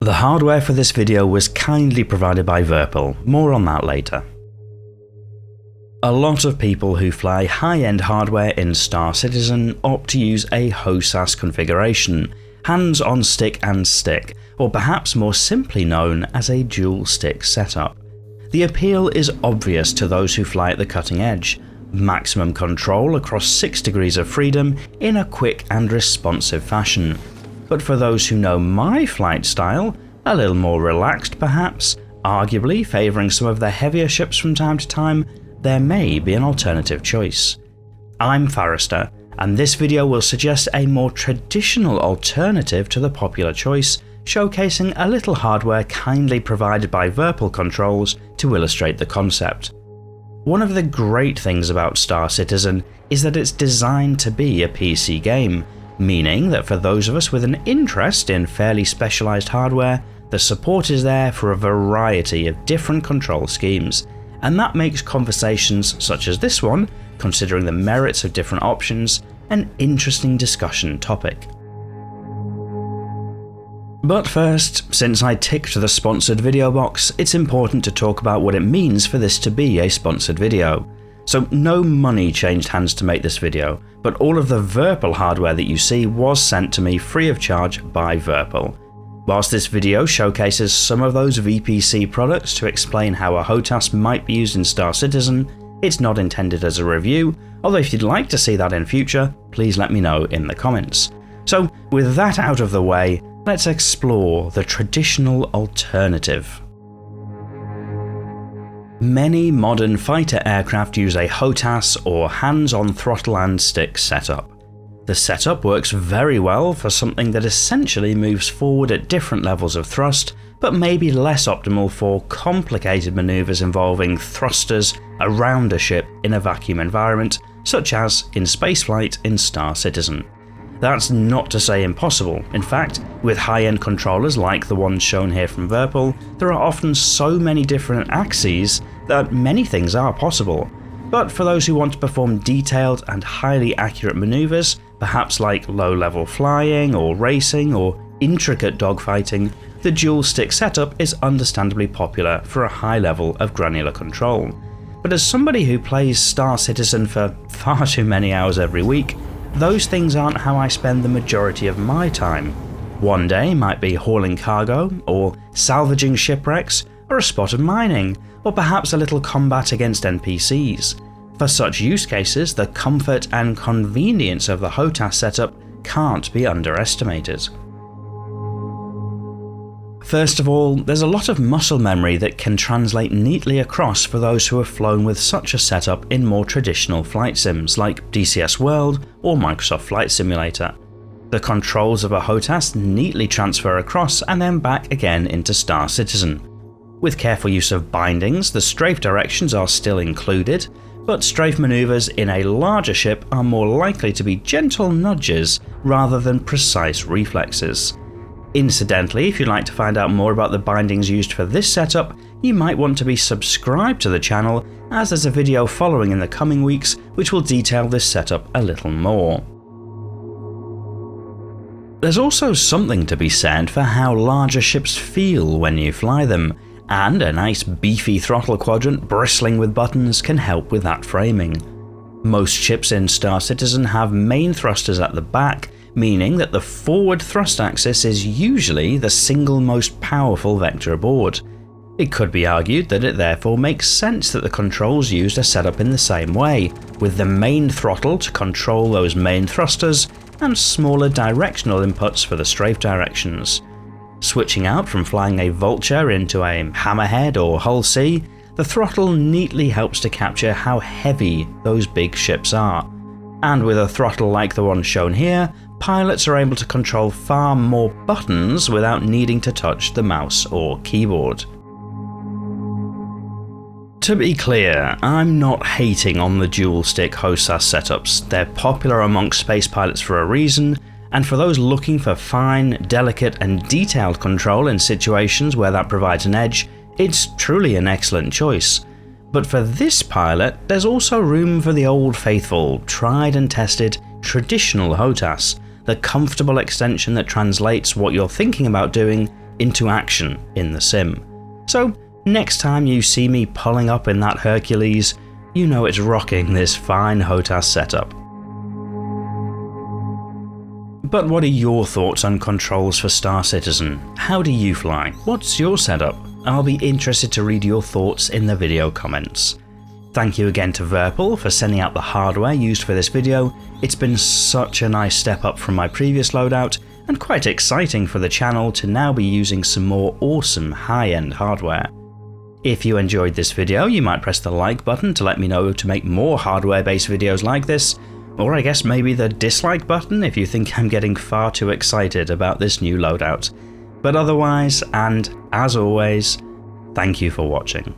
The hardware for this video was kindly provided by Virpil, more on that later. A lot of people who fly high-end hardware in Star Citizen opt to use a HOTAS configuration, hands on stick and stick, or perhaps more simply known as a dual stick setup. The appeal is obvious to those who fly at the cutting edge: maximum control across 6 degrees of freedom in a quick and responsive fashion. But for those who know my flight style, a little more relaxed perhaps, arguably favouring some of the heavier ships from time to time, there may be an alternative choice. I'm Forrester, and this video will suggest a more traditional alternative to the popular choice, showcasing a little hardware kindly provided by Virpil controls to illustrate the concept. One of the great things about Star Citizen is that it's designed to be a PC game, meaning that for those of us with an interest in fairly specialised hardware, the support is there for a variety of different control schemes, and that makes conversations such as this one, considering the merits of different options, an interesting discussion topic. But first, since I ticked the sponsored video box, it's important to talk about what it means for this to be a sponsored video. So no money changed hands to make this video, but all of the Virpil hardware that you see was sent to me free of charge by Virpil. Whilst this video showcases some of those VPC products to explain how a HOTAS might be used in Star Citizen, it's not intended as a review, although if you'd like to see that in future, please let me know in the comments. So with that out of the way, let's explore the traditional alternative. Many modern fighter aircraft use a HOTAS or hands-on throttle and stick setup. The setup works very well for something that essentially moves forward at different levels of thrust, but may be less optimal for complicated maneuvers involving thrusters around a ship in a vacuum environment, such as in spaceflight in Star Citizen. That's not to say impossible. In fact, with high-end controllers like the ones shown here from Virpil, there are often so many different axes that many things are possible. But for those who want to perform detailed and highly accurate maneuvers, perhaps like low-level flying or racing or intricate dogfighting, the dual stick setup is understandably popular for a high level of granular control. But as somebody who plays Star Citizen for far too many hours every week, those things aren't how I spend the majority of my time. One day might be hauling cargo, or salvaging shipwrecks, or a spot of mining, or perhaps a little combat against NPCs. For such use cases, the comfort and convenience of the HOTAS setup can't be underestimated. First of all, there's a lot of muscle memory that can translate neatly across for those who have flown with such a setup in more traditional flight sims like DCS World or Microsoft Flight Simulator. The controls of a HOTAS neatly transfer across and then back again into Star Citizen. With careful use of bindings, the strafe directions are still included, but strafe maneuvers in a larger ship are more likely to be gentle nudges rather than precise reflexes. Incidentally, if you'd like to find out more about the bindings used for this setup, you might want to be subscribed to the channel, as there's a video following in the coming weeks which will detail this setup a little more. There's also something to be said for how larger ships feel when you fly them, and a nice beefy throttle quadrant bristling with buttons can help with that framing. Most ships in Star Citizen have main thrusters at the back, meaning that the forward thrust axis is usually the single most powerful vector aboard. It could be argued that it therefore makes sense that the controls used are set up in the same way, with the main throttle to control those main thrusters and smaller directional inputs for the strafe directions. Switching out from flying a Vulture into a Hammerhead or Hull C, the throttle neatly helps to capture how heavy those big ships are. And with a throttle like the one shown here, pilots are able to control far more buttons without needing to touch the mouse or keyboard. To be clear, I'm not hating on the dual-stick HOTAS setups. They're popular amongst space pilots for a reason, and for those looking for fine, delicate and detailed control in situations where that provides an edge, it's truly an excellent choice. But for this pilot, there's also room for the old faithful, tried and tested, traditional HOTAS, the comfortable extension that translates what you're thinking about doing into action in the sim. So next time you see me pulling up in that Hercules, you know it's rocking this fine HOTAS setup. But what are your thoughts on controls for Star Citizen? How do you fly? What's your setup? I'll be interested to read your thoughts in the video comments. Thank you again to Virpil for sending out the hardware used for this video. It's been such a nice step up from my previous loadout, and quite exciting for the channel to now be using some more awesome high-end hardware. If you enjoyed this video, you might press the like button to let me know to make more hardware-based videos like this, or I guess maybe the dislike button if you think I'm getting far too excited about this new loadout. But otherwise, and as always, thank you for watching.